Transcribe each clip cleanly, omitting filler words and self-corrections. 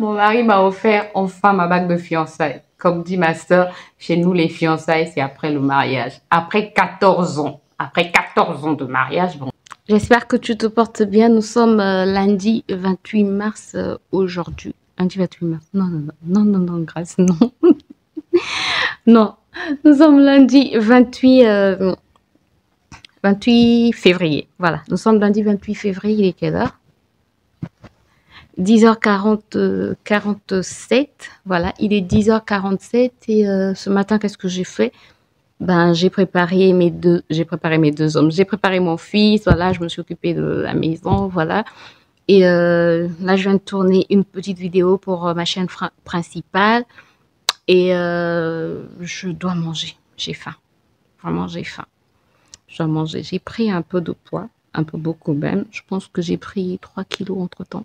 Mon mari m'a offert enfin ma bague de fiançailles. Comme dit ma sœur, chez nous, les fiançailles, c'est après le mariage. Après 14 ans. Après 14 ans de mariage, bon. J'espère que tu te portes bien. Nous sommes lundi 28 mars aujourd'hui. Lundi 28 mars. Non, non, non, non, non, non, grâce, non. Non, nous sommes lundi 28 février. Voilà, nous sommes lundi 28 février. Il est quelle heure? 10h40, 47. Voilà, il est 10h47 et ce matin, qu'est-ce que j'ai fait? Ben, j'ai préparé mes deux hommes. J'ai préparé mon fils, voilà, je me suis occupée de la maison, voilà. Et là, je viens de tourner une petite vidéo pour ma chaîne principale. Et je dois manger. J'ai faim. Vraiment, j'ai faim. Je dois manger. J'ai pris un peu de poids, un peu beaucoup même. Je pense que j'ai pris 3 kilos entre-temps.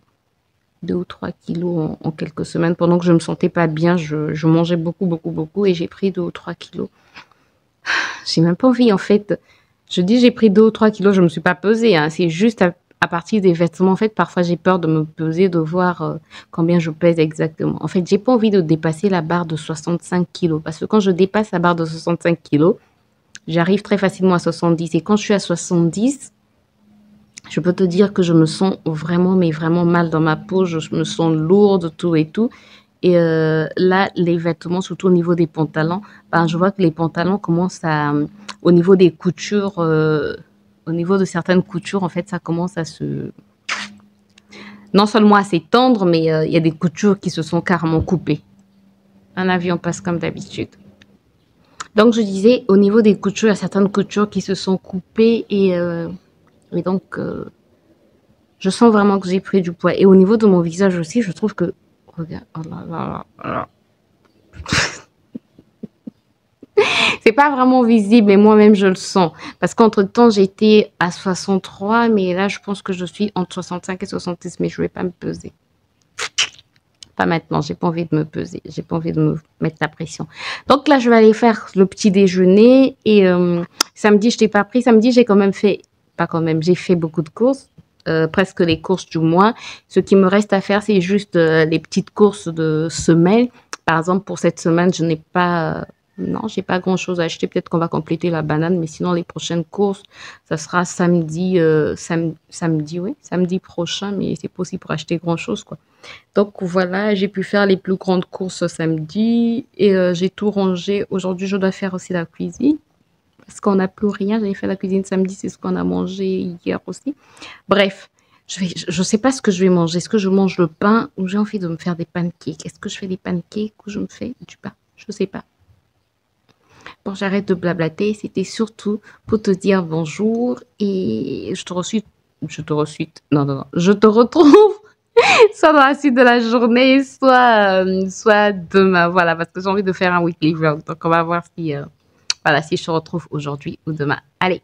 2 ou 3 kilos en quelques semaines. Pendant que je me sentais pas bien, je mangeais beaucoup et j'ai pris 2 ou 3 kilos. J'ai même pas envie, en fait. Je dis j'ai pris 2 ou 3 kilos, je me suis pas pesée, hein. C'est juste à partir des vêtements. En fait, parfois, j'ai peur de me peser, de voir combien je pèse exactement. En fait, j'ai pas envie de dépasser la barre de 65 kilos. Parce que quand je dépasse la barre de 65 kilos, j'arrive très facilement à 70. Et quand je suis à 70, je peux te dire que je me sens vraiment, mais vraiment mal dans ma peau. Je me sens lourde, tout et tout. Et là, les vêtements, surtout au niveau des pantalons, ben, je vois que les pantalons commencent à, au niveau des coutures, au niveau de certaines coutures, en fait, ça commence à se, non seulement à s'étendre, mais il y a des coutures qui se sont carrément coupées. Un avion passe comme d'habitude. Donc, je disais, au niveau des coutures, il y a certaines coutures qui se sont coupées et donc, je sens vraiment que j'ai pris du poids. Et au niveau de mon visage aussi, je trouve que, regarde, oh là là là là. C'est pas vraiment visible, mais moi-même, je le sens. Parce qu'entre-temps, j'étais à 63, mais là, je pense que je suis entre 65 et 66, mais je vais pas me peser. Pas maintenant, j'ai pas envie de me peser. J'ai pas envie de me mettre la pression. Donc là, je vais aller faire le petit déjeuner. Et samedi, je t'ai pas pris. Samedi, j'ai quand même fait, pas quand même, j'ai fait beaucoup de courses. Presque les courses du mois. Ce qui me reste à faire, c'est juste les petites courses de semaine. Par exemple, pour cette semaine, je n'ai pas... non, j'ai pas grand-chose à acheter. Peut-être qu'on va compléter la banane, mais sinon, les prochaines courses, ça sera samedi, oui, samedi prochain, mais c'est pas aussi pour acheter grand-chose, quoi. Donc, voilà, j'ai pu faire les plus grandes courses samedi et j'ai tout rangé. Aujourd'hui, je dois faire aussi la cuisine. Parce qu'on n'a plus rien. J'avais fait la cuisine samedi, c'est ce qu'on a mangé hier aussi. Bref, je sais pas ce que je vais manger. Est-ce que je mange le pain ou j'ai envie de me faire des pancakes? Est-ce que je fais des pancakes ou je me fais du pain? Je sais pas. Bon, j'arrête de blablater. C'était surtout pour te dire bonjour et je te retrouve soit dans la suite de la journée, soit demain. Voilà, parce que j'ai envie de faire un weekly vlog. Donc, on va voir si... voilà, si je te retrouve aujourd'hui ou demain. Allez.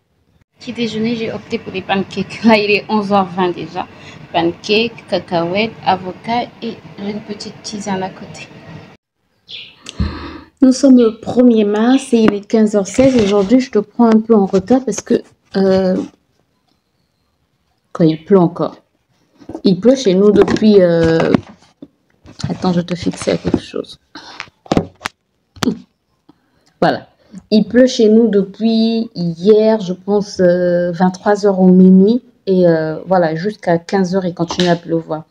Petit déjeuner, j'ai opté pour des pancakes. Là, il est 11h20 déjà. Pancakes, cacahuètes, avocat et une petite tisane à côté. Nous sommes le 1er mars et il est 15h16. Aujourd'hui, je te prends un peu en retard parce que quand il pleut encore. Il pleut chez nous depuis... Attends, je vais te fixer à quelque chose. Voilà. Il pleut chez nous depuis hier, je pense, 23h au minuit. Et voilà, jusqu'à 15h, il continue à pleuvoir.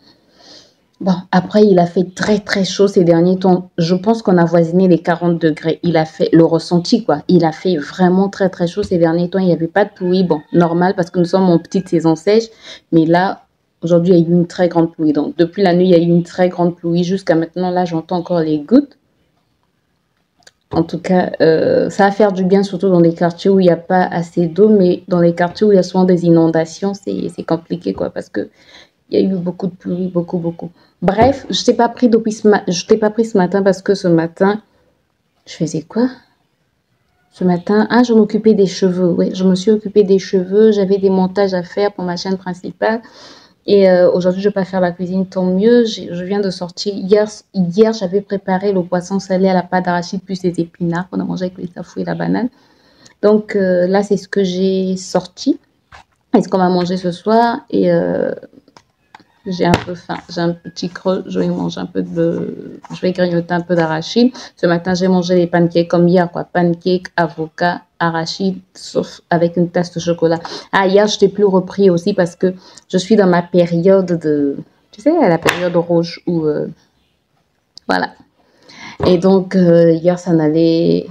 Bon, après, il a fait très, très chaud ces derniers temps. Je pense qu'on a voisiné les 40 degrés. Il a fait le ressenti, quoi. Il a fait vraiment très, très chaud ces derniers temps. Il n'y avait pas de pluie. Bon, normal, parce que nous sommes en petite saison sèche. Mais là, aujourd'hui, il y a eu une très grande pluie. Donc, depuis la nuit, il y a eu une très grande pluie. Jusqu'à maintenant, là, j'entends encore les gouttes. En tout cas, ça va faire du bien, surtout dans les quartiers où il n'y a pas assez d'eau, mais dans les quartiers où il y a souvent des inondations, c'est compliqué, quoi, parce que il y a eu beaucoup de pluie, beaucoup. Bref, je t'ai pas pris ce matin parce que ce matin, je faisais quoi? Ce matin, je m'occupais des cheveux. Oui, je me suis occupée des cheveux. J'avais des montages à faire pour ma chaîne principale. Et aujourd'hui, je vais pas faire la cuisine, tant mieux. Je viens de sortir. Hier j'avais préparé le poisson salé à la pâte d'arachide plus les épinards qu'on a mangé avec les tafous et la banane. Donc là, c'est ce que j'ai sorti. Et ce qu'on va manger ce soir. Et J'ai un peu faim, j'ai un petit creux, je vais manger un peu de... Je vais grignoter un peu d'arachide. Ce matin, j'ai mangé des pancakes comme hier, quoi. Pancakes, avocat, arachide, sauf avec une tasse de chocolat. Ah, hier, je t'ai plus repris aussi parce que je suis dans ma période de... Tu sais, la période rouge où... voilà. Et donc, hier, ça n'allait...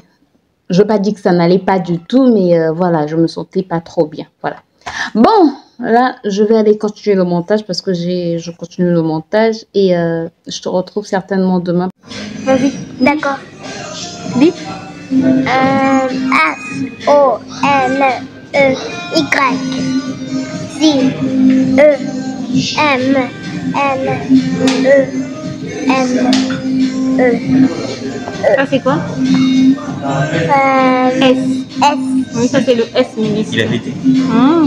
Je veux pas dire que ça n'allait pas du tout, mais voilà, je me sentais pas trop bien. Voilà. Bon, là, je vais aller continuer le montage parce que je continue le montage et je te retrouve certainement demain. Vas-y. D'accord. Vite. S-O-N-E-Y. I-M-N-E-N-E. Ça, c'est quoi? S. Oui, ça, c'est le S minuscule. Il avait été. Ah,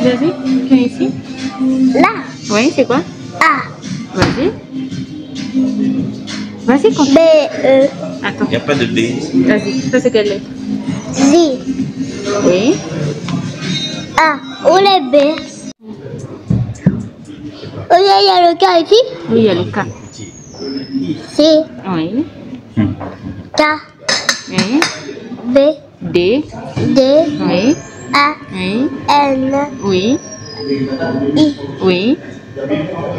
vas-y, viens ici. Là. Oui, c'est quoi? A. Vas-y. Vas-y, continue. B-E. Attends, Il n'y a pas de B. vas-y. Ça, c'est quelle lettre? Z. Oui. A. Où les B? Oh, il y a le K ici. Oui, il y a le K. C. Oui. K. Oui. B. D. D. Oui. A. Oui. N. Oui. I. Oui.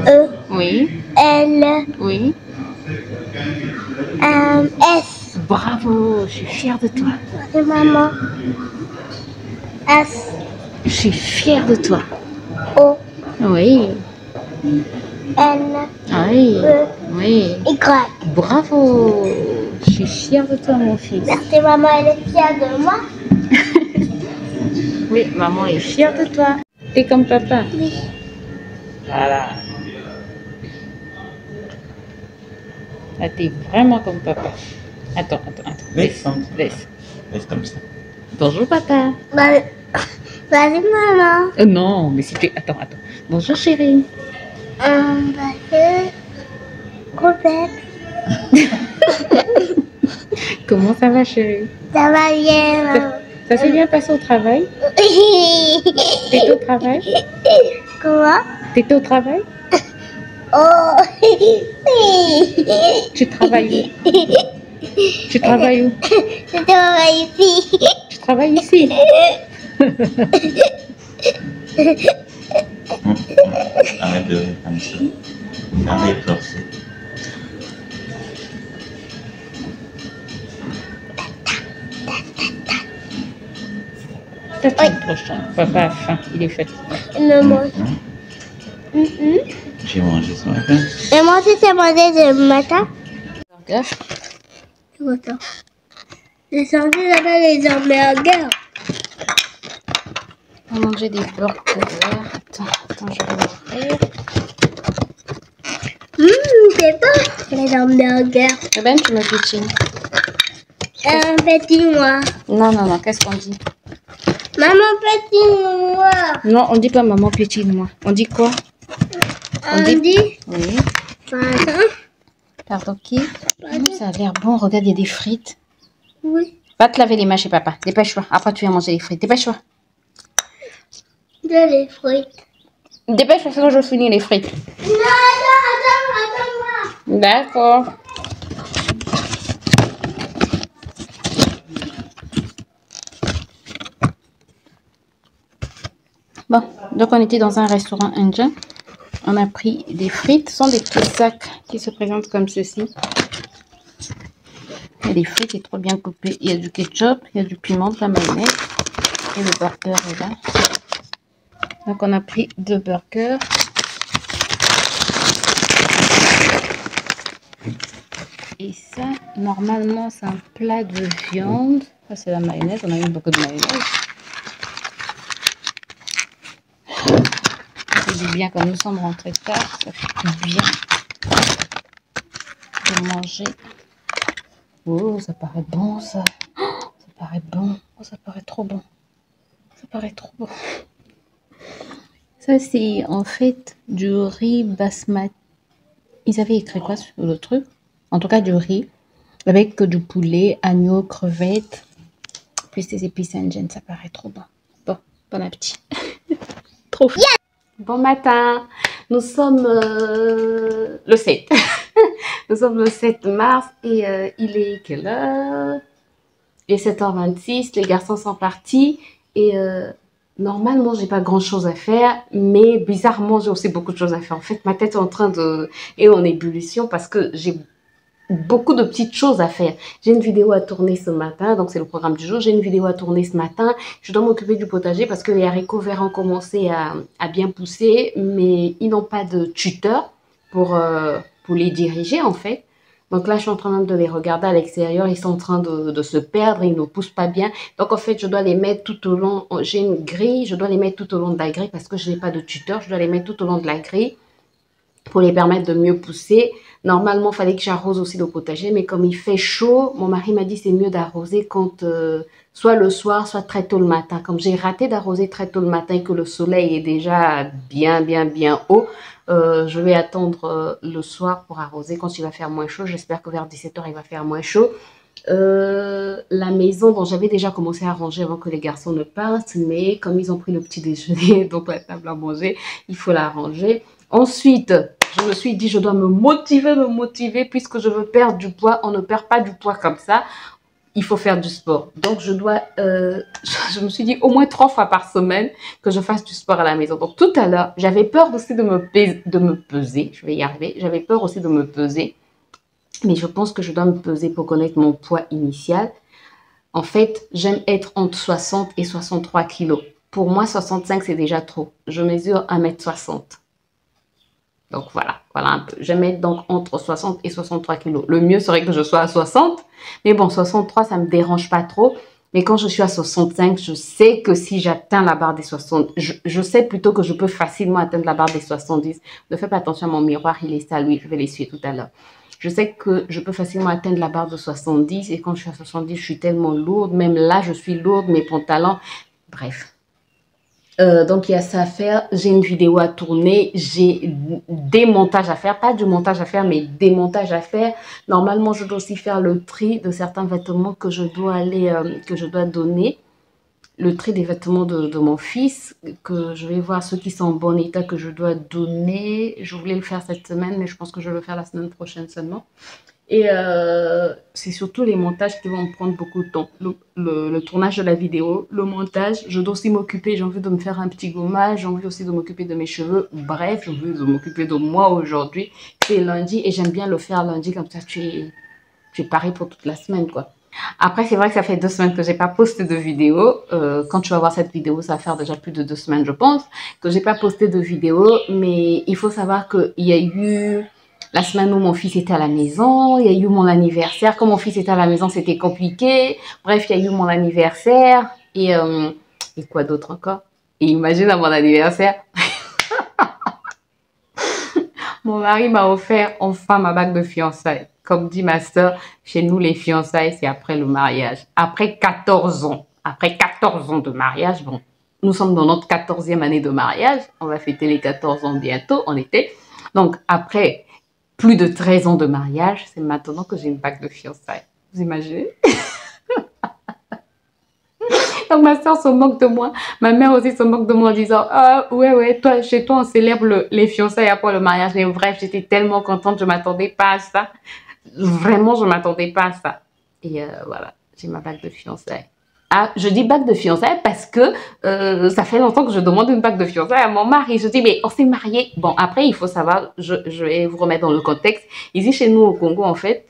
E. Oui. L. Oui. S. Bravo, je suis fière de toi. Et maman. S. Je suis fière de toi. O. Oui. N. Oui. E. Oui. Y. Bravo. Je suis fière de toi, mon fils. Merci maman, elle est fière de moi. Oui, maman est fière de toi. T'es comme papa. Oui. Voilà. Ah, t'es vraiment comme papa. Attends. Laisse. Laisse. Laisse comme ça. Bonjour, papa. Vas-y maman. Non, mais si tu... Attends. Bonjour, chérie. Vas-y. Robert. Comment ça va, chérie? Ça va bien maman. Ça s'est bien passé au travail? T'étais au travail? Comment? T'étais au travail? Oh. Tu travailles où? Tu travailles où? Je travaille ici. Tu travailles ici? Arrête de rire comme ça. Arrête de forcer. Ça, tu es trop chiant. Papa a faim, il est fatigué. Maman. J'ai mangé ce matin. Et moi aussi, c'est mangé ce matin. Burger. C'est quoi ça? Les sorties s'appellent les hamburgers. On va manger des burgers. Attends, je vais l'ouvrir. C'est pas les hamburgers. Eh ben, tu me piétines. Un petit moi. Non, qu'est-ce qu'on dit? Maman, petit moi. Non, on dit pas maman piétine-moi. On dit quoi? On dit. Oui. Pardon. Pardon, qui? Ça a l'air bon. Regarde, il y a des frites. Oui. Va te laver les mains chez papa. Dépêche-toi. Après, tu viens manger les frites. Dépêche-toi. De les frites. Dépêche-toi, sinon je finis les frites. Non, attends-moi. D'accord. Bon, donc on était dans un restaurant indien. On a pris des frites. Ce sont des petits sacs qui se présentent comme ceci. Il y a des frites, c'est trop bien coupé. Il y a du ketchup, il y a du piment, de la mayonnaise. Et le burger est là. Donc on a pris 2 burgers. Et ça, normalement, c'est un plat de viande. Ça, c'est la mayonnaise. On a eu beaucoup de mayonnaise. Ça fait du bien quand nous sommes rentrés tard. Ça fait du bien de manger. Oh, ça paraît bon, ça. Oh, ça paraît bon. Oh, ça paraît trop bon. Ça paraît trop bon. Ça, c'est en fait du riz basmati. Ils avaient écrit quoi sur le truc? En tout cas, du riz avec du poulet, agneau, crevettes, plus des épices indiennes. Ça paraît trop bon. Bon, bon appétit. Trop fou. Bon matin. Nous sommes le 7. Nous sommes le 7 mars et il est quelle heure? Il est 7h26, les garçons sont partis et normalement, j'ai pas grand-chose à faire, mais bizarrement, j'ai aussi beaucoup de choses à faire. En fait, ma tête est en train de... est en ébullition parce que j'ai beaucoup de petites choses à faire. J'ai une vidéo à tourner ce matin, donc c'est le programme du jour. J'ai une vidéo à tourner ce matin. Je dois m'occuper du potager parce que les haricots verts ont commencé à bien pousser, mais ils n'ont pas de tuteur pour les diriger en fait. Donc là, je suis en train de les regarder à l'extérieur. Ils sont en train de se perdre. Ils ne poussent pas bien. Donc en fait, je dois les mettre tout au long. J'ai une grille. Je dois les mettre tout au long de la grille parce que je n'ai pas de tuteur. Je dois les mettre tout au long de la grille pour les permettre de mieux pousser. Normalement, il fallait que j'arrose aussi le potager, mais comme il fait chaud, mon mari m'a dit c'est mieux d'arroser quand soit le soir, soit très tôt le matin. Comme j'ai raté d'arroser très tôt le matin et que le soleil est déjà bien haut, je vais attendre le soir pour arroser quand il va faire moins chaud. J'espère que vers 17h, il va faire moins chaud. La maison, bon, j'avais déjà commencé à ranger avant que les garçons ne partent, mais comme ils ont pris le petit déjeuner, donc la table à manger, il faut la ranger. Ensuite, je me suis dit, je dois me motiver, puisque je veux perdre du poids. On ne perd pas du poids comme ça. Il faut faire du sport. Donc, je dois, je me suis dit au moins 3 fois par semaine que je fasse du sport à la maison. Donc, tout à l'heure, j'avais peur aussi de me peser. Je vais y arriver. J'avais peur aussi de me peser. Mais je pense que je dois me peser pour connaître mon poids initial. En fait, j'aime être entre 60 et 63 kilos. Pour moi, 65, c'est déjà trop. Je mesure 1m60. Donc voilà un peu. J'aime être donc entre 60 et 63 kilos. Le mieux serait que je sois à 60. Mais bon, 63, ça ne me dérange pas trop. Mais quand je suis à 65, je sais que si j'atteins la barre des 60, je sais plutôt que je peux facilement atteindre la barre des 70. Ne fais pas attention à mon miroir, il est sale, oui, je vais l'essuyer tout à l'heure. Je sais que je peux facilement atteindre la barre de 70 et quand je suis à 70, je suis tellement lourde. Même là, je suis lourde, mes pantalons, bref. Donc, il y a ça à faire. J'ai une vidéo à tourner. J'ai des montages à faire. Pas du montage à faire, mais des montages à faire. Normalement, je dois aussi faire le tri de certains vêtements que je dois donner. Le tri des vêtements de mon fils, que je vais voir ceux qui sont en bon état que je dois donner. Je voulais le faire cette semaine, mais je pense que je vais le faire la semaine prochaine seulement. Et c'est surtout les montages qui vont me prendre beaucoup de temps. Le tournage de la vidéo, le montage, je dois aussi m'occuper, j'ai envie de me faire un petit gommage, j'ai envie aussi de m'occuper de mes cheveux. Bref, j'ai envie de m'occuper de moi aujourd'hui. C'est lundi et j'aime bien le faire lundi, comme ça tu es paré pour toute la semaine, quoi. Après, c'est vrai que ça fait 2 semaines que j'ai pas posté de vidéo. Quand tu vas voir cette vidéo, ça va faire déjà plus de 2 semaines, je pense, que j'ai pas posté de vidéo. Mais il faut savoir qu'il y a eu la semaine où mon fils était à la maison, il y a eu mon anniversaire. Quand mon fils était à la maison, c'était compliqué. Bref, il y a eu mon anniversaire et quoi d'autre encore? Et imagine à mon anniversaire, mon mari m'a offert enfin ma bague de fiançailles. Comme dit ma soeur, chez nous, les fiançailles, c'est après le mariage. Après 14 ans. Après 14 ans de mariage, bon, nous sommes dans notre 14e année de mariage. On va fêter les 14 ans bientôt, en été. Donc, après plus de 13 ans de mariage, c'est maintenant que j'ai une bague de fiançailles. Vous imaginez? Donc, ma soeur se moque de moi. Ma mère aussi se moque de moi en disant, ah, ouais, toi, chez toi, on célèbre les fiançailles après le mariage. Mais bref, j'étais tellement contente, je ne m'attendais pas à ça. Vraiment, je ne m'attendais pas à ça. Et voilà, j'ai ma bague de fiançailles. Ah, je dis bague de fiançailles parce que ça fait longtemps que je demande une bague de fiançailles à mon mari. Je dis, mais on s'est mariés. Bon, après, il faut savoir, je vais vous remettre dans le contexte. Ici, chez nous, au Congo, en fait,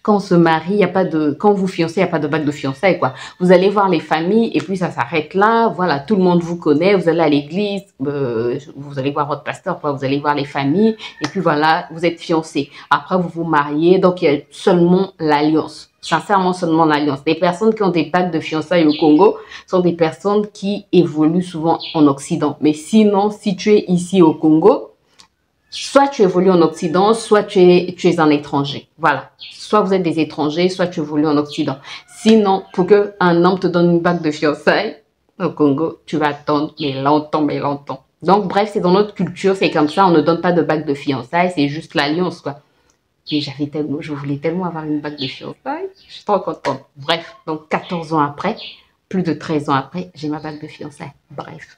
quand on se marie, il y a pas de, quand vous fiancez, il n'y a pas de bague de fiançailles, quoi. Vous allez voir les familles et puis ça s'arrête là. Voilà, tout le monde vous connaît. Vous allez à l'église, vous allez voir votre pasteur, quoi. Vous allez voir les familles et puis voilà, vous êtes fiancés. Après, vous vous mariez. Donc, il y a seulement l'alliance. Sincèrement, seulement l'alliance. Les personnes qui ont des bagues de fiançailles au Congo sont des personnes qui évoluent souvent en Occident. Mais sinon, si tu es ici au Congo, soit tu évolues en Occident, soit tu es un étranger. Voilà. Soit vous êtes des étrangers, soit tu évolues en Occident. Sinon, pour qu'un homme te donne une bague de fiançailles au Congo, tu vas attendre, mais longtemps. Donc, bref, c'est dans notre culture, c'est comme ça, on ne donne pas de bague de fiançailles, c'est juste l'alliance, quoi. Et je voulais tellement avoir une bague de fiançailles, je suis trop contente. Bref, donc 14 ans après, plus de 13 ans après, j'ai ma bague de fiançailles. Bref.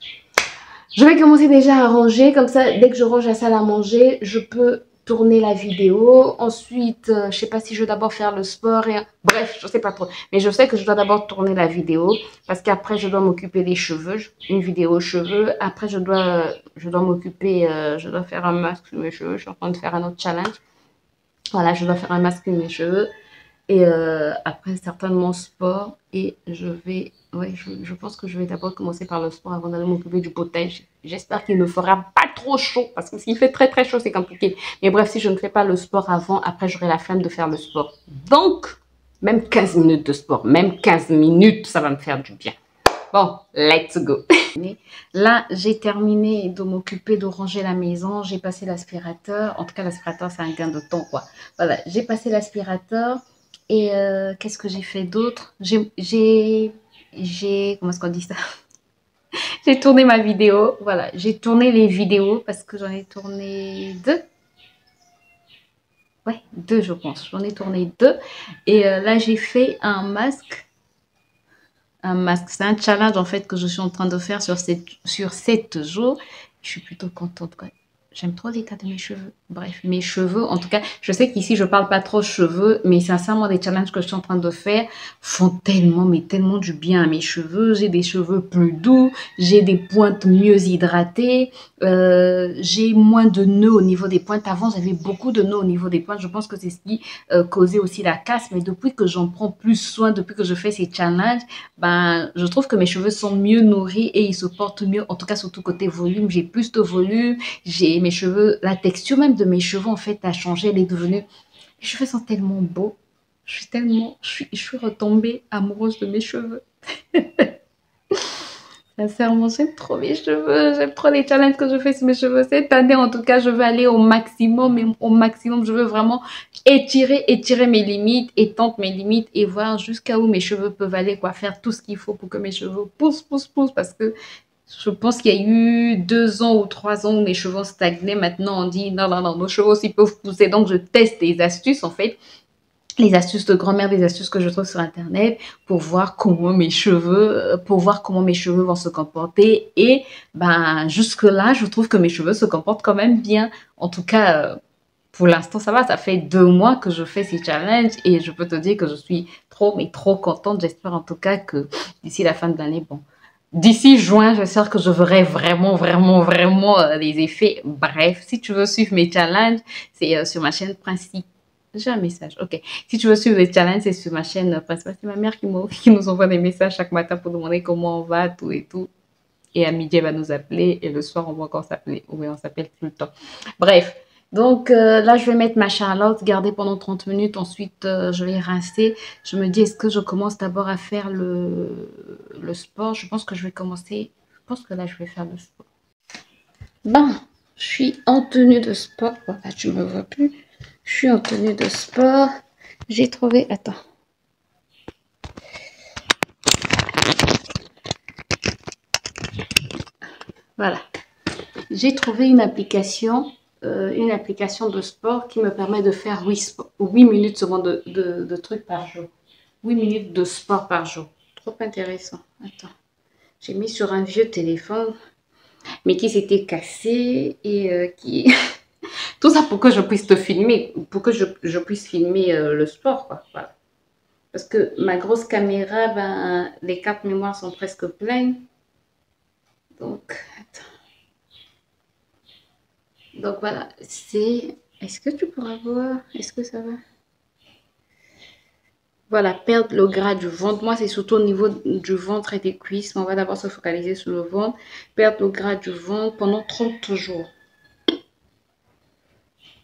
Je vais commencer déjà à ranger, comme ça, dès que je range la salle à manger, je peux tourner la vidéo. Ensuite, je sais pas si je vais d'abord faire le sport. Et... Bref, je sais pas trop. Mais je sais que je dois d'abord tourner la vidéo parce qu'après, je dois m'occuper des cheveux. Une vidéo cheveux. Après, je dois m'occuper, je dois faire un masque sur mes cheveux. Je suis en train de faire un autre challenge. Voilà, je dois faire un masque sur mes cheveux. Et après, certainement sport. Et je vais... Ouais, je pense que je vais d'abord commencer par le sport avant d'aller m'occuper du potage. J'espère qu'il ne fera pas trop chaud. Parce que s'il fait très très chaud, c'est compliqué. Mais bref, si je ne fais pas le sport avant, après, j'aurai la flemme de faire le sport. Donc, même 15 minutes de sport, même 15 minutes, ça va me faire du bien. Bon, let's go. Là, j'ai terminé de m'occuper de ranger la maison. J'ai passé l'aspirateur. En tout cas, l'aspirateur, c'est un gain de temps, quoi. Voilà, j'ai passé l'aspirateur. Et qu'est-ce que j'ai fait d'autre? Comment est-ce qu'on dit ça? J'ai tourné ma vidéo. Voilà, j'ai tourné les vidéos parce que j'en ai tourné 2. Ouais, 2, je pense. J'en ai tourné 2. Et là, j'ai fait un masque. Un masque. C'est un challenge, en fait, que je suis en train de faire sur 7 jours. Je suis plutôt contente, quoi. J'aime trop l'état de mes cheveux. Bref, mes cheveux, en tout cas, je sais qu'ici, je parle pas trop cheveux, mais sincèrement, les challenges que je suis en train de faire font tellement, mais tellement du bien à mes cheveux. J'ai des cheveux plus doux, j'ai des pointes mieux hydratées, j'ai moins de nœuds au niveau des pointes. Avant, j'avais beaucoup de nœuds au niveau des pointes. Je pense que c'est ce qui causait aussi la casse, mais depuis que j'en prends plus soin, depuis que je fais ces challenges, ben, je trouve que mes cheveux sont mieux nourris et ils se portent mieux. En tout cas, surtout côté volume, j'ai plus de volume, j'ai mes cheveux, la texture même de mes cheveux en fait a changé, elle est devenue, mes cheveux sont tellement beaux, je suis retombée amoureuse de mes cheveux. Sincèrement, j'aime trop mes cheveux, j'aime trop les challenges que je fais sur mes cheveux. Cette année, en tout cas, je veux aller au maximum, et au maximum, je veux vraiment étirer mes limites, étendre mes limites et voir jusqu'à où mes cheveux peuvent aller, quoi, faire tout ce qu'il faut pour que mes cheveux poussent, parce que je pense qu'il y a eu 2 ans ou 3 ans où mes cheveux stagnaient. Maintenant, on dit non, nos cheveux aussi peuvent pousser. Donc, je teste des astuces, en fait. Les astuces de grand-mère, des astuces que je trouve sur Internet pour voir comment mes cheveux vont se comporter. Et ben, jusque-là, je trouve que mes cheveux se comportent quand même bien. En tout cas, pour l'instant, ça va. Ça fait 2 mois que je fais ces challenges et je peux te dire que je suis trop, mais trop contente. J'espère en tout cas que d'ici la fin de l'année, bon, d'ici juin, j'espère que je verrai vraiment les effets. Bref, si tu veux suivre mes challenges, c'est sur ma chaîne principale. J'ai un message, ok. Si tu veux suivre les challenges, c'est sur ma chaîne principale. C'est ma mère qui nous envoie des messages chaque matin pour demander comment on va, tout et tout. Et à midi, elle va nous appeler. Et le soir, on va encore s'appeler. Oui, on s'appelle tout le temps. Bref. Donc là, je vais mettre ma Charlotte, garder pendant 30 minutes. Ensuite, je vais rincer. Je me dis, est-ce que je commence d'abord à faire le sport? Je pense que je vais commencer. Je pense que là, je vais faire le sport. Bon, je suis en tenue de sport. Voilà, tu ne me vois plus. Je suis en tenue de sport. J'ai trouvé... Attends. Voilà. J'ai trouvé une application de sport qui me permet de faire 8 minutes seulement de trucs par jour. 8 minutes de sport par jour. Trop intéressant. Attends. J'ai mis sur un vieux téléphone, mais qui s'était cassé et qui... Tout ça pour que je puisse te filmer, pour que je puisse filmer le sport, quoi. Voilà. Parce que ma grosse caméra, ben, les cartes mémoire sont presque pleines. Donc, attends. Donc voilà, c'est... Est-ce que tu pourras voir? Est-ce que ça va? Voilà, perdre le gras du ventre. Moi, c'est surtout au niveau du ventre et des cuisses. Mais on va d'abord se focaliser sur le ventre. Perdre le gras du ventre pendant 30 jours.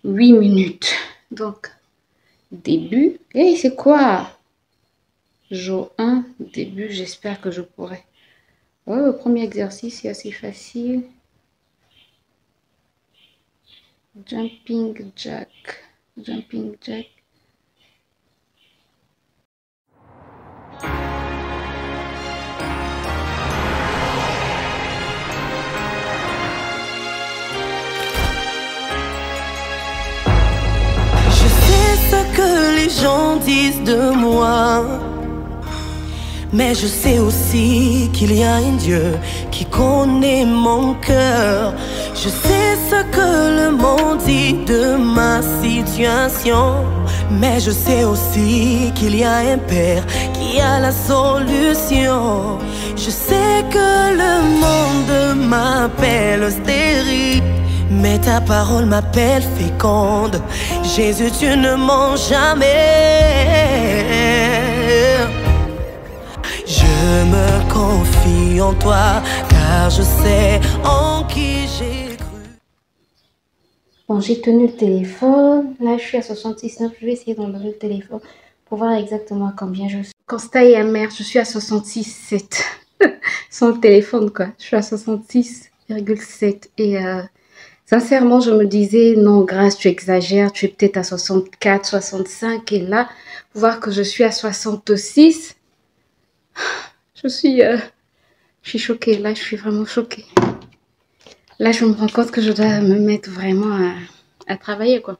8 minutes. Donc, début. Et c'est quoi? Jour 1, début. J'espère que je pourrai. Ouais, le premier exercice est assez facile. Jumping jack. Jumping jack. Je sais ce que les gens disent de moi, Mais je sais aussi qu'il y a un Dieu qui connaît mon cœur. Je sais ce que le monde dit de ma situation, mais je sais aussi qu'il y a un Père qui a la solution. Je sais que le monde m'appelle stérile, mais ta parole m'appelle féconde. Jésus, tu ne mens jamais. Je me confie en toi, car je sais en qui j'ai cru. Bon, j'ai tenu le téléphone. Là, je suis à 66,9. Je vais essayer d'enlever le téléphone pour voir exactement combien je suis. Constat est amer, je suis à 66,7. Sans le téléphone, quoi. Je suis à 66,7. Et sincèrement, je me disais, non, Grâce, tu exagères. Tu es peut-être à 64, 65. Et là, voir que je suis à 66... Je suis choquée. Là, je suis vraiment choquée. Là, je me rends compte que je dois me mettre vraiment à travailler, quoi.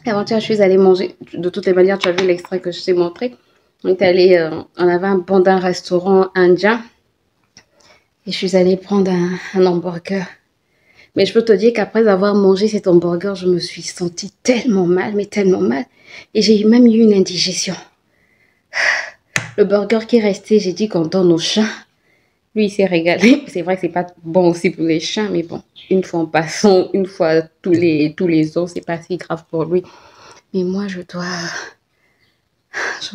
Avant-hier, je suis allée manger. De toutes les manières, tu as vu l'extrait que je t'ai montré. On est allé, on avait un bon d'un restaurant indien. Et je suis allée prendre un hamburger. Mais je peux te dire qu'après avoir mangé cet hamburger, je me suis sentie tellement mal, mais tellement mal. Et j'ai même eu une indigestion. Le burger qui est resté, j'ai dit qu'on donne aux chats. Lui, il s'est régalé. C'est vrai que c'est pas bon aussi pour les chats, mais bon, une fois en passant, une fois tous les ans, c'est pas si grave pour lui. Mais moi, je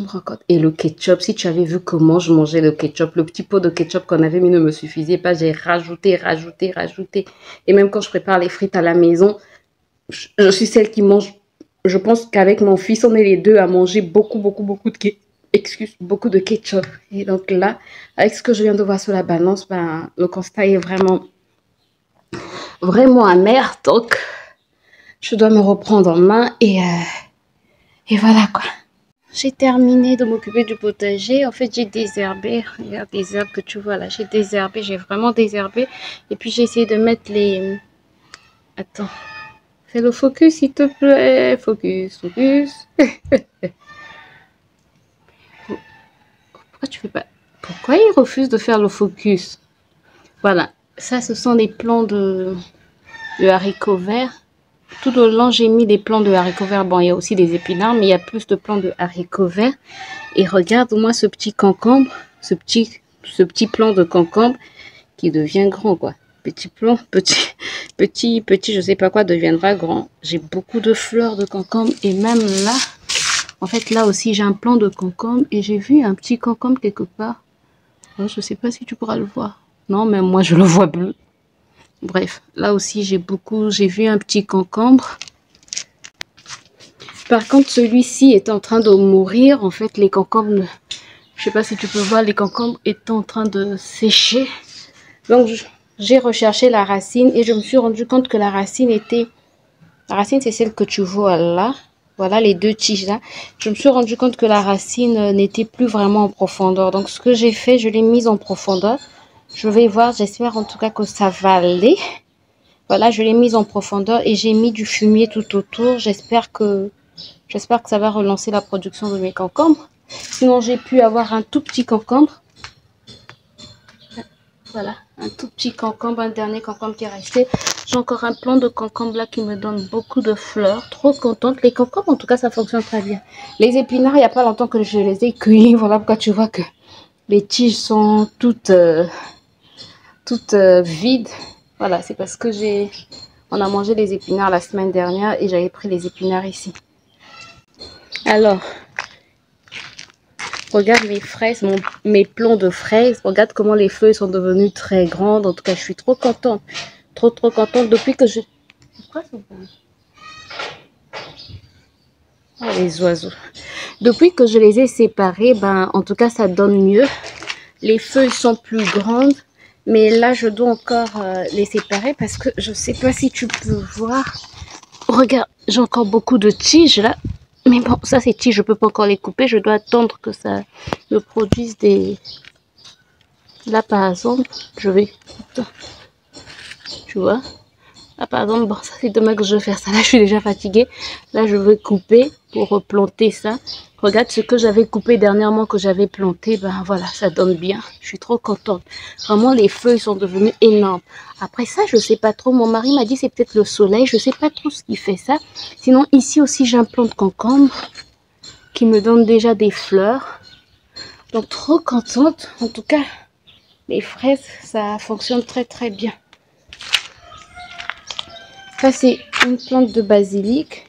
me rends compte. Et le ketchup, si tu avais vu comment je mangeais le ketchup, le petit pot de ketchup qu'on avait mis ne me suffisait pas. J'ai rajouté. Et même quand je prépare les frites à la maison, je suis celle qui mange. Je pense qu'avec mon fils, on est les deux à manger beaucoup de ketchup. Et donc là, avec ce que je viens de voir sur la balance, ben, le constat est vraiment amer. Donc, je dois me reprendre en main et voilà quoi. J'ai terminé de m'occuper du potager. En fait, j'ai désherbé. Regarde les herbes que tu vois là. J'ai désherbé. J'ai vraiment désherbé. Et puis, j'ai essayé de mettre les... Attends. Fais le focus, s'il te plaît. Focus. Pourquoi tu fais pas... Pourquoi il refuse de faire le focus? Voilà. Ça, ce sont des plants de haricots verts. Tout au long, j'ai mis des plants de haricots verts. Bon, il y a aussi des épinards, mais il y a plus de plants de haricots verts. Et regarde-moi ce petit concombre, ce petit plant de concombre qui devient grand, quoi. Petit plant, petit, je sais pas quoi, deviendra grand. J'ai beaucoup de fleurs de concombre et même là, en fait, là aussi, j'ai un plant de concombre et j'ai vu un petit concombre quelque part. Oh, je sais pas si tu pourras le voir. Non, mais moi, je le vois bleu. Bref, là aussi, j'ai vu un petit concombre. Par contre, celui-ci est en train de mourir. En fait, les concombres, je sais pas si tu peux voir, les concombres étaient en train de sécher. Donc, j'ai recherché la racine et je me suis rendu compte que la racine, c'est celle que tu vois là. Voilà, les deux tiges là. Je me suis rendu compte que la racine n'était plus vraiment en profondeur. Donc, ce que j'ai fait, je l'ai mise en profondeur. Je vais voir, j'espère en tout cas que ça va aller. Voilà, je l'ai mise en profondeur et j'ai mis du fumier tout autour. J'espère que ça va relancer la production de mes concombres. Sinon, j'ai pu avoir un tout petit concombre. Voilà, un tout petit concombre, un dernier concombre qui est resté. J'ai encore un plant de concombre là qui me donne beaucoup de fleurs. Trop contente. Les concombres, en tout cas, ça fonctionne très bien. Les épinards, il n'y a pas longtemps que je les ai cueillis. Voilà pourquoi tu vois que les tiges sont toutes vides. Voilà, c'est parce que on a mangé les épinards la semaine dernière et j'avais pris les épinards ici. Alors, regarde mes fraises, mes plants de fraises. Regarde comment les feuilles sont devenues très grandes. En tout cas, je suis trop contente. Trop contente depuis que je... Pourquoi ça bouge? Oh, les oiseaux. Depuis que je les ai séparés, ben, en tout cas, ça donne mieux. Les feuilles sont plus grandes. Mais là, je dois encore les séparer parce que je ne sais pas si tu peux voir. Regarde, j'ai encore beaucoup de tiges là. Mais bon, ça c'est tiges, je ne peux pas encore les couper. Je dois attendre que ça me produise des... Là, par exemple, je vais... Attends. Tu vois? Là, par exemple, bon, ça c'est demain que je vais faire ça. Là, je suis déjà fatiguée. Là, je vais couper pour replanter ça. Regarde ce que j'avais coupé dernièrement, que j'avais planté. Ben voilà, ça donne bien. Je suis trop contente. Vraiment, les feuilles sont devenues énormes. Après ça, je sais pas trop. Mon mari m'a dit c'est peut-être le soleil. Je sais pas trop ce qui fait ça. Sinon, ici aussi, j'ai un plant de concombre qui me donne déjà des fleurs. Donc, trop contente. En tout cas, les fraises, ça fonctionne très très bien. Ça, c'est une plante de basilic.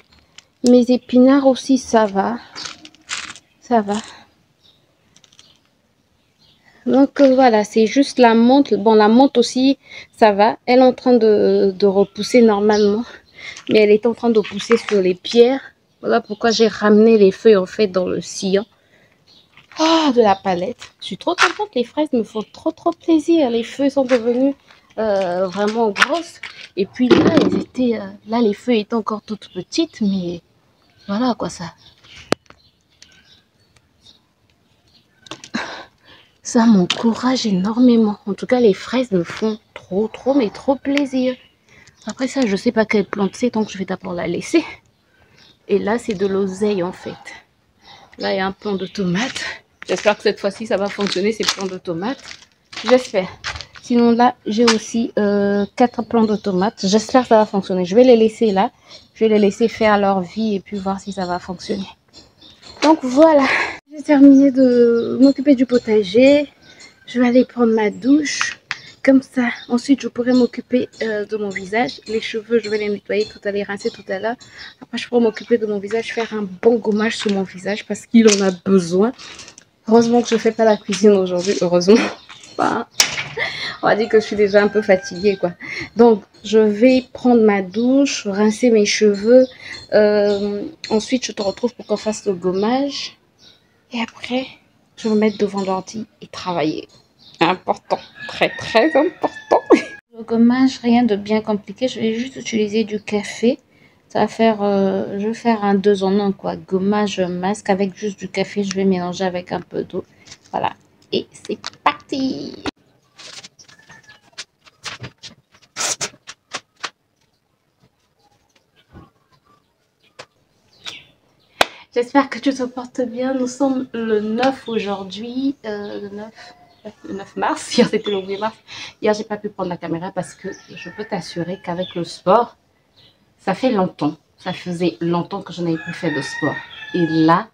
Mes épinards aussi, ça va. Ça va. Donc, voilà, c'est juste la menthe. Bon, la menthe aussi, ça va. Elle est en train de repousser normalement. Mais elle est en train de pousser sur les pierres. Voilà pourquoi j'ai ramené les feuilles, en fait, dans le sillon. Ah, de la palette. Je suis trop contente. Les fraises me font trop plaisir. Les feuilles sont devenues vraiment grosses. Et puis là, elles étaient, là, les feuilles étaient encore toutes petites. Mais voilà quoi ça. Ça m'encourage énormément. En tout cas, les fraises me font mais trop plaisir. Après ça, je sais pas quelle plante c'est. Donc, je vais d'abord la laisser. Et là, c'est de l'oseille en fait. Là, il y a un plant de tomates. J'espère que cette fois-ci, ça va fonctionner, ces plants de tomates. J'espère. Sinon, là, j'ai aussi 4 plants de tomates. J'espère que ça va fonctionner. Je vais les laisser là. Je vais les laisser faire leur vie et puis voir si ça va fonctionner. Donc, voilà. J'ai terminé de m'occuper du potager. Je vais aller prendre ma douche. Comme ça, ensuite, je pourrai m'occuper de mon visage. Les cheveux, je vais les nettoyer tout à l'heure, rincer tout à l'heure. Après, je pourrai m'occuper de mon visage, faire un bon gommage sur mon visage parce qu'il en a besoin. Heureusement que je ne fais pas la cuisine aujourd'hui. Heureusement. Enfin, on va dire que je suis déjà un peu fatiguée, quoi. Donc, je vais prendre ma douche, rincer mes cheveux. Ensuite, je te retrouve pour qu'on fasse le gommage. Et après, je vais me mettre devant l'ordi et travailler. Important, très important. Le gommage, rien de bien compliqué. Je vais juste utiliser du café. Ça va faire, je vais faire un 2 en 1 quoi. Gommage masque avec juste du café. Je vais mélanger avec un peu d'eau. Voilà. Et c'est parti. J'espère que tu te portes bien. Nous sommes le 9 aujourd'hui. Le 9 mars. Hier, c'était le 8 mars. Hier, j'ai pas pu prendre la caméra parce que je peux t'assurer qu'avec le sport, ça fait longtemps. Ça faisait longtemps que je n'avais plus fait de sport. Et là,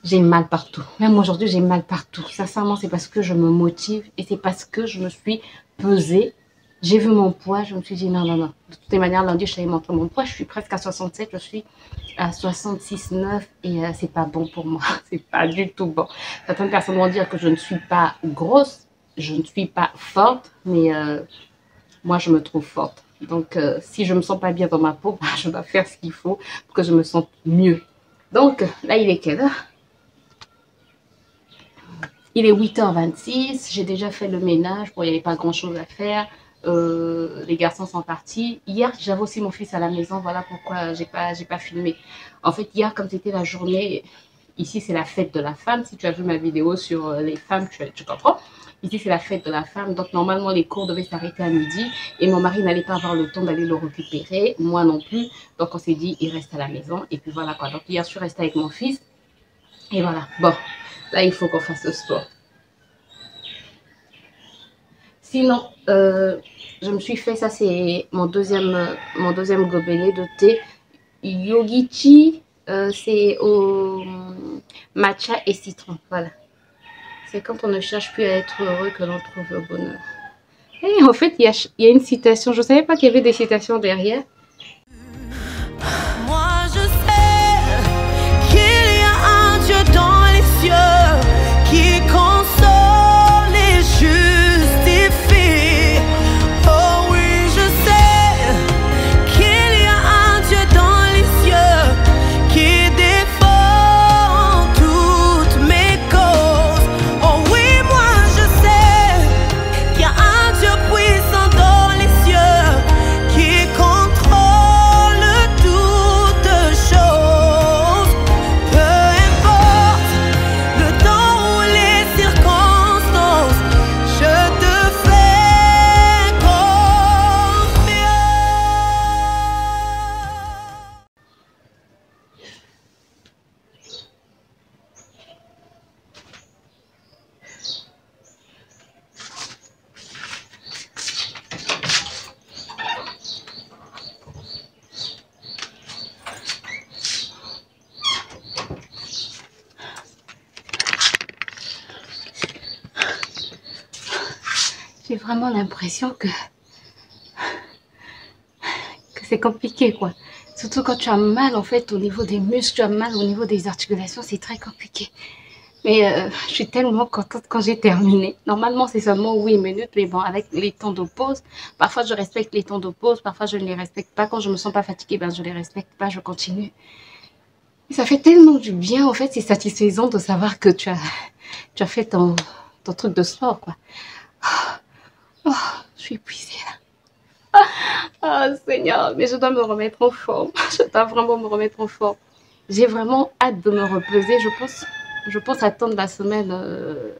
j'ai mal partout. Même aujourd'hui, j'ai mal partout. Sincèrement, c'est parce que je me motive et c'est parce que je me suis pesée. J'ai vu mon poids, je me suis dit non. De toutes les manières, lundi, je t'avais montré mon poids. Je suis presque à 67, je suis à 66,9 et c'est pas bon pour moi. C'est pas du tout bon. Certaines personnes vont dire que je ne suis pas grosse, je ne suis pas forte, mais moi, je me trouve forte. Donc, si je me sens pas bien dans ma peau, bah, je dois faire ce qu'il faut pour que je me sente mieux. Donc, là, il est quelle heure? Il est 8h26. J'ai déjà fait le ménage. Bon, il n'y avait pas grand-chose à faire. Les garçons sont partis. Hier, j'avais aussi mon fils à la maison. Voilà pourquoi j'ai pas filmé. En fait, hier, comme c'était la journée, ici, c'est la fête de la femme. Si tu as vu ma vidéo sur les femmes, tu comprends. Ici, c'est la fête de la femme. Donc, normalement, les cours devaient s'arrêter à midi. Et mon mari n'allait pas avoir le temps d'aller le récupérer. Moi non plus. Donc, on s'est dit, il reste à la maison. Et puis, voilà quoi. Donc, hier, je suis restée avec mon fils. Et voilà. Bon, là, il faut qu'on fasse le sport. Sinon, je me suis fait, ça c'est mon deuxième gobelet de thé. Yogichi, c'est au matcha et citron. Voilà. C'est quand on ne cherche plus à être heureux que l'on trouve le bonheur. Et en fait, il y a une citation. Je ne savais pas qu'il y avait des citations derrière. Moi je sais qu'il y a un Dieu dans les cieux qui console et justifie. Oh oui, je sais qu'il y a un Dieu dans les cieux qui défend toutes mes causes. Oh oui, moi je sais qu'il y a un Dieu puissant dans les cieux qui contrôle toutes choses. Peu importe le temps ou les circonstances. j'ai vraiment l'impression que c'est compliqué, quoi. Surtout quand tu as mal, en fait, au niveau des muscles, tu as mal au niveau des articulations, c'est très compliqué. Mais je suis tellement contente quand j'ai terminé. Normalement, c'est seulement 8 minutes, mais bon, avec les temps de pause, parfois je respecte les temps de pause, parfois je ne les respecte pas. Quand je me sens pas fatiguée, ben je les respecte pas, je continue. Et ça fait tellement du bien, en fait, c'est satisfaisant de savoir que tu as fait ton truc de sport, quoi. Oh, je suis épuisée, là. Oh Seigneur, mais je dois me remettre en forme. Je dois vraiment me remettre en forme. J'ai vraiment hâte de me reposer. Je pense attendre la semaine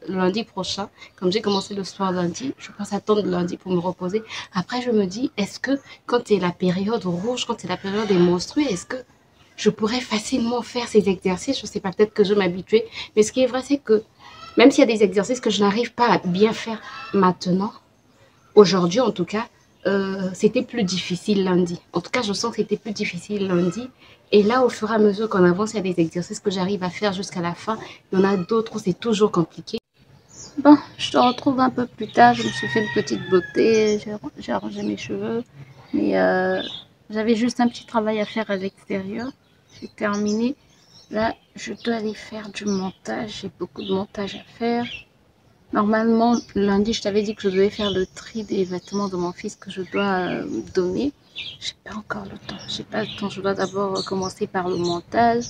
lundi prochain. Comme j'ai commencé le soir lundi, je pense attendre lundi pour me reposer. Après, je me dis, est-ce que quand c'est la période rouge, quand c'est la période des menstrues, est-ce que je pourrais facilement faire ces exercices? Je sais pas, peut-être que je m'habituer. Mais ce qui est vrai, c'est que même s'il y a des exercices que je n'arrive pas à bien faire maintenant, aujourd'hui en tout cas, c'était plus difficile lundi. En tout cas, je sens que c'était plus difficile lundi. Et là, au fur et à mesure qu'on avance, il y a des exercices que j'arrive à faire jusqu'à la fin. Il y en a d'autres où c'est toujours compliqué. Bon, je te retrouve un peu plus tard. Je me suis fait une petite beauté. J'ai arrangé mes cheveux. Mais j'avais juste un petit travail à faire à l'extérieur. J'ai terminé. Là, je dois aller faire du montage. J'ai beaucoup de montage à faire. Normalement, lundi, je t'avais dit que je devais faire le tri des vêtements de mon fils que je dois donner. J'ai pas encore le temps. J'ai pas le temps. Je dois d'abord commencer par le montage.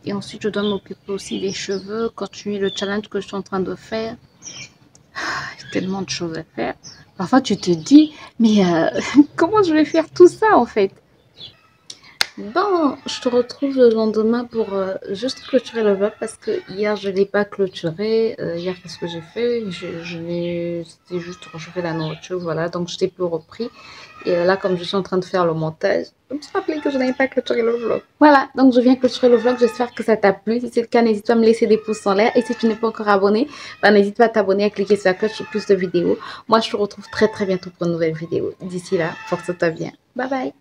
Et ensuite, je dois m'occuper aussi des cheveux, continuer le challenge que je suis en train de faire. Il y a tellement de choses à faire. Parfois, tu te dis, mais comment je vais faire tout ça, en fait? Bon, je te retrouve le lendemain pour juste clôturer le vlog parce que hier je l'ai pas clôturé. Hier, qu'est-ce que j'ai fait? C'était juste réchauffer la nourriture, voilà. Donc je t'ai peu repris. Et là, comme je suis en train de faire le montage, je me suis rappelé que je n'avais pas clôturé le vlog. Voilà, donc je viens clôturer le vlog. J'espère que ça t'a plu. Si c'est le cas, n'hésite pas à me laisser des pouces en l'air. Et si tu n'es pas encore abonné, bah, n'hésite pas à t'abonner, à cliquer sur la cloche pour plus de vidéos. Moi, je te retrouve très très bientôt pour une nouvelle vidéo. D'ici là, porte-toi bien. Bye bye.